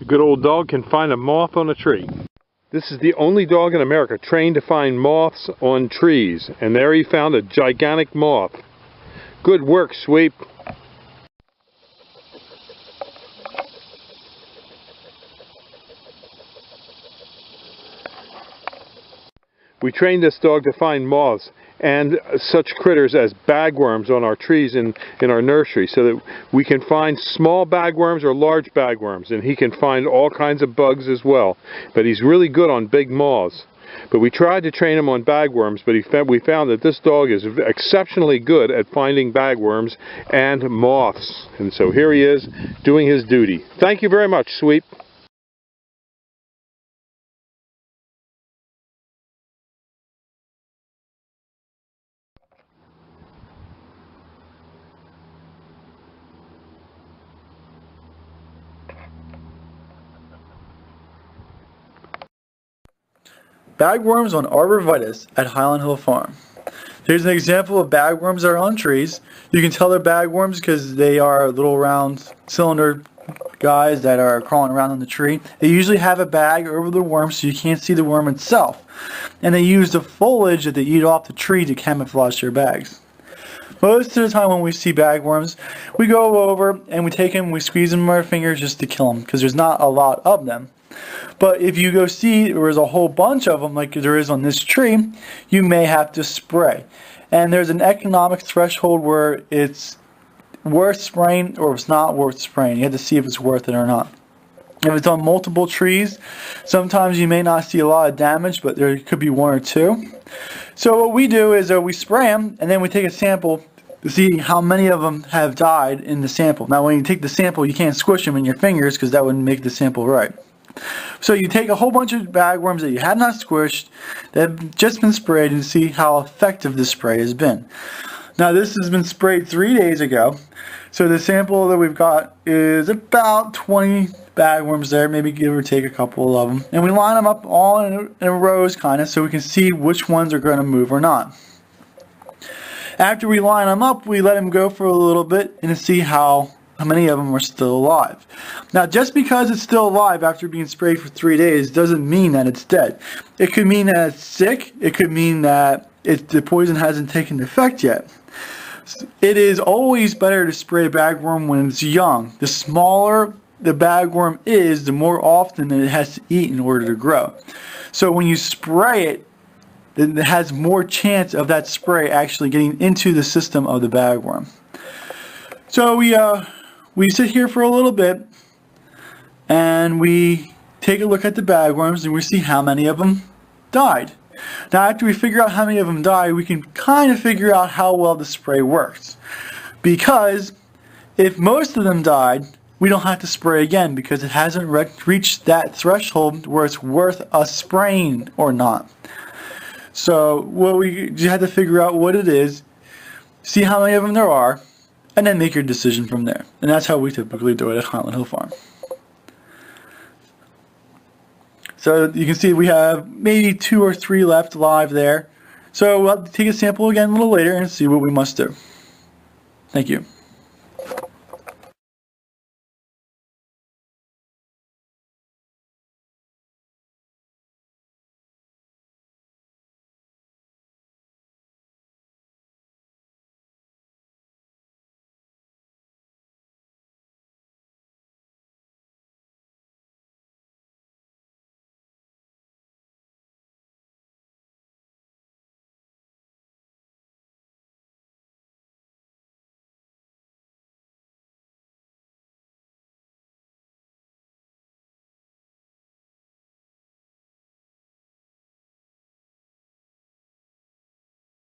A good old dog can find a moth on a tree. This is the only dog in America trained to find moths on trees, and there he found a gigantic moth. Good work, Sweep. We trained this dog to find moths and such critters as bagworms on our trees in our nursery, so that we can find small bagworms or large bagworms, and he can find all kinds of bugs as well. But he's really good on big moths. But we tried to train him on bagworms, but we found that this dog is exceptionally good at finding bagworms and moths. And so here he is doing his duty. Thank you very much, Sweep. Bagworms on arborvitae at Highland Hill Farm. Here's an example of bagworms that are on trees. You can tell they're bagworms because they are little round cylinder guys that are crawling around on the tree. They usually have a bag over the worm so you can't see the worm itself. And they use the foliage that they eat off the tree to camouflage their bags. Most of the time when we see bagworms, we go over and we take them, we squeeze them with our fingers just to kill them because there's not a lot of them. But if you go see there's a whole bunch of them like there is on this tree, you may have to spray. And there's an economic threshold where it's worth spraying or it's not worth spraying. You have to see if it's worth it or not. If it's on multiple trees, sometimes you may not see a lot of damage, but there could be one or two. So what we do is we spray them and then we take a sample to see how many of them have died in the sample. Now when you take the sample, you can't squish them in your fingers because that wouldn't make the sample right. So you take a whole bunch of bagworms that you had not squished, that have just been sprayed, and see how effective this spray has been. Now this has been sprayed 3 days ago, so the sample that we've got is about 20 bagworms there, maybe give or take a couple of them. And we line them up all in rows kind of so we can see which ones are going to move or not. After we line them up, we let them go for a little bit and see how many of them are still alive. Now just because it's still alive after being sprayed for 3 days doesn't mean that it's dead. It could mean that it's sick. It could mean that the poison hasn't taken effect yet. It is always better to spray a bagworm when it's young. The smaller the bagworm is, the more often it has to eat in order to grow. So when you spray it, then it has more chance of that spray actually getting into the system of the bagworm. So we sit here for a little bit and we take a look at the bagworms and we see how many of them died. Now after we figure out how many of them died, we can kind of figure out how well the spray works. Because if most of them died, we don't have to spray again because it hasn't reached that threshold where it's worth us spraying or not. So you have to figure out what it is, see how many of them there are, and then make your decision from there. And that's how we typically do it at Highland Hill Farm. So you can see we have maybe 2 or 3 left alive there. So we'll take a sample again a little later and see what we must do. Thank you.